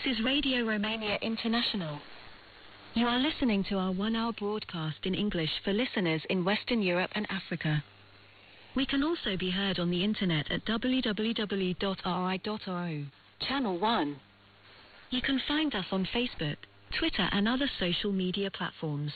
is Radio Romania International. You are listening to our one-hour broadcast in English for listeners in Western Europe and Africa. We can also be heard on the internet at www.ri.ro, Channel 1. You can find us on Facebook, Twitter and other social media platforms.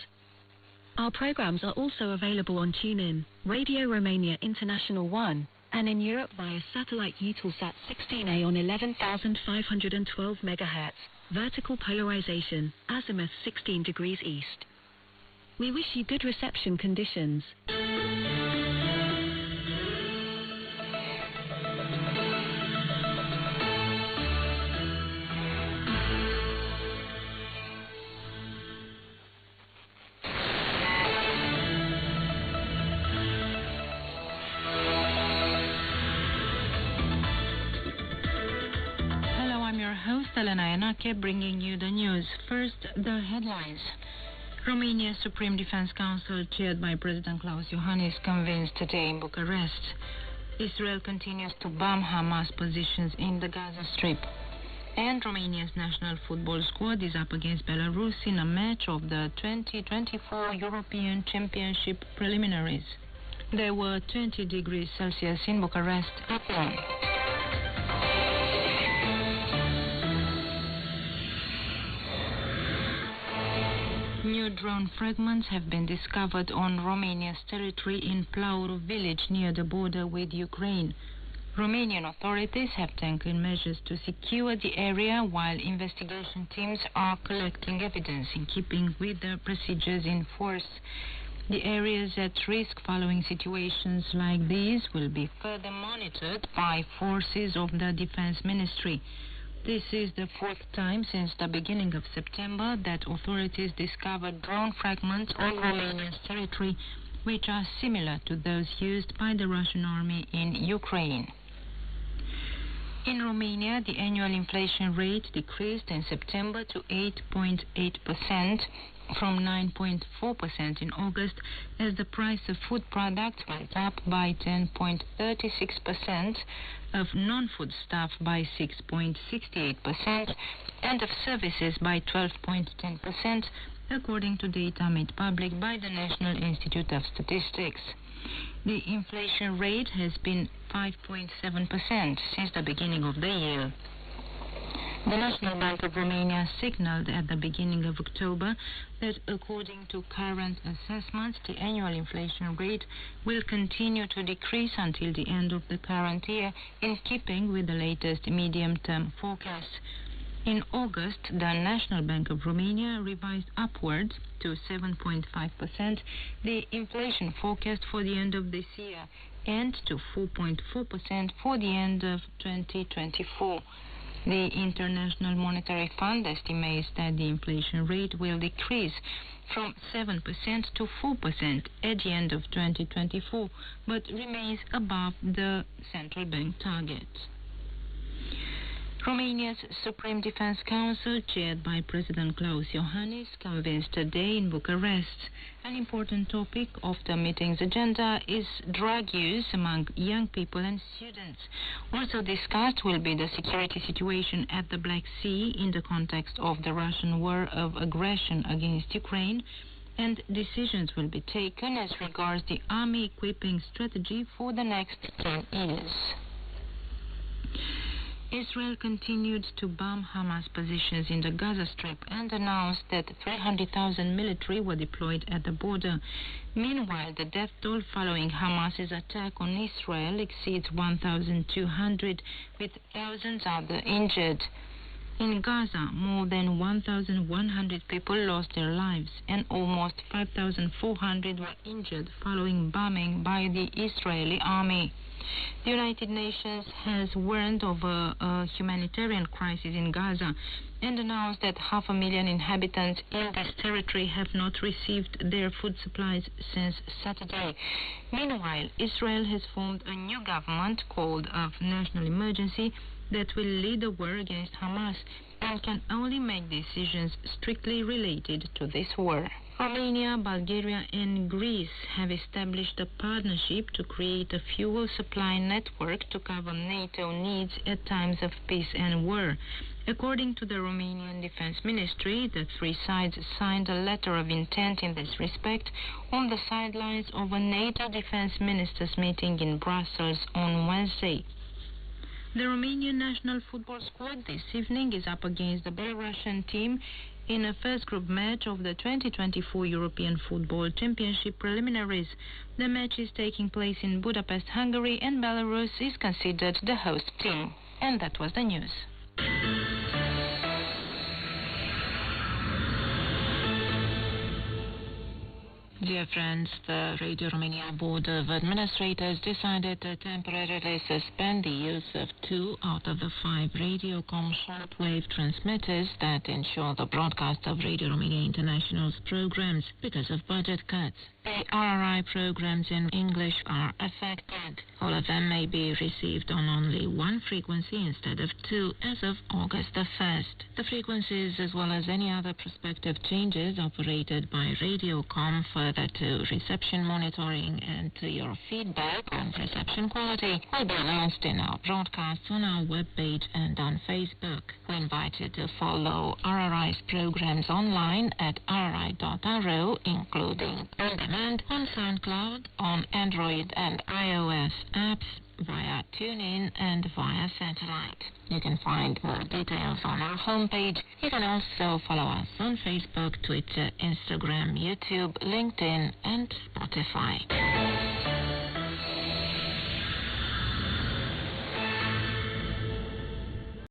Our programs are also available on TuneIn, Radio Romania International 1, and in Europe via satellite Eutelsat 16A on 11,512 MHz, vertical polarization, azimuth 16 degrees east. We wish you good reception conditions. Elena Enache bringing you the news. First, the headlines. Romania's Supreme Defense Council, chaired by President Klaus Iohannis, convenes today in Bucharest. Israel continues to bomb Hamas positions in the Gaza Strip. And Romania's national football squad is up against Belarus in a match of the 2024 European Championship preliminaries. There were 20 degrees Celsius in Bucharest at noon. New drone fragments have been discovered on Romania's territory in Plauru village near the border with Ukraine. Romanian authorities have taken measures to secure the area while investigation teams are collecting evidence in keeping with the procedures in force. The areas at risk following situations like these will be further monitored by forces of the Defense Ministry. This is the fourth time since the beginning of September that authorities discovered drone fragments on Romania's territory, which are similar to those used by the Russian army in Ukraine. In Romania, the annual inflation rate decreased in September to 8.8%, from 9.4% in August, as the price of food products went up by 10.36%, of non-food stuff by 6.68%, and of services by 12.10%, according to data made public by the National Institute of Statistics. The inflation rate has been 5.7% since the beginning of the year. The National Bank of Romania signaled at the beginning of October that according to current assessments, the annual inflation rate will continue to decrease until the end of the current year, in keeping with the latest medium-term forecast. In August, the National Bank of Romania revised upwards to 7.5% the inflation forecast for the end of this year and to 4.4% for the end of 2024. The International Monetary Fund estimates that the inflation rate will decrease from 7% to 4% at the end of 2024, but remains above the central bank target. Romania's Supreme Defense Council, chaired by President Klaus Iohannis, convenes today in Bucharest. An important topic of the meeting's agenda is drug use among young people and students. Also discussed will be the security situation at the Black Sea in the context of the Russian war of aggression against Ukraine, and decisions will be taken as regards the army equipping strategy for the next 10 years. Israel continued to bomb Hamas positions in the Gaza Strip and announced that 300,000 military were deployed at the border. Meanwhile, the death toll following Hamas's attack on Israel exceeds 1,200, with thousands other injured. In Gaza, more than 1,100 people lost their lives and almost 5,400 were injured following bombing by the Israeli army. The United Nations has warned of a humanitarian crisis in Gaza and announced that 500,000 inhabitants in this territory have not received their food supplies since Saturday. Meanwhile, Israel has formed a new government called of national emergency that will lead the war against Hamas and can only make decisions strictly related to this war. Romania, Bulgaria and Greece have established a partnership to create a fuel supply network to cover NATO needs at times of peace and war. According to the Romanian Defense Ministry, the three sides signed a letter of intent in this respect on the sidelines of a NATO defense ministers meeting in Brussels on Wednesday. The Romanian national football squad this evening is up against the Belarusian team in a first group match of the 2024 European Football Championship preliminaries. The match is taking place in Budapest, Hungary, and Belarus is considered the host team. And that was the news. Dear friends, the Radio Romania Board of Administrators decided to temporarily suspend the use of 2 out of the 5 Radiocom shortwave transmitters that ensure the broadcast of Radio Romania International's programs because of budget cuts. The RRI programs in English are affected. All of them may be received on only 1 frequency instead of 2 as of August the 1st. The frequencies, as well as any other prospective changes operated by Radiocom further to reception monitoring and to your feedback on reception quality, will be announced in our broadcasts on our webpage and on Facebook. We invite you to follow RRI's programs online at rri.ro, including on demand on SoundCloud, on Android and iOS apps, via TuneIn and via satellite. You can find more details on our homepage. You can also follow us on Facebook, Twitter, Instagram, YouTube, LinkedIn and Spotify.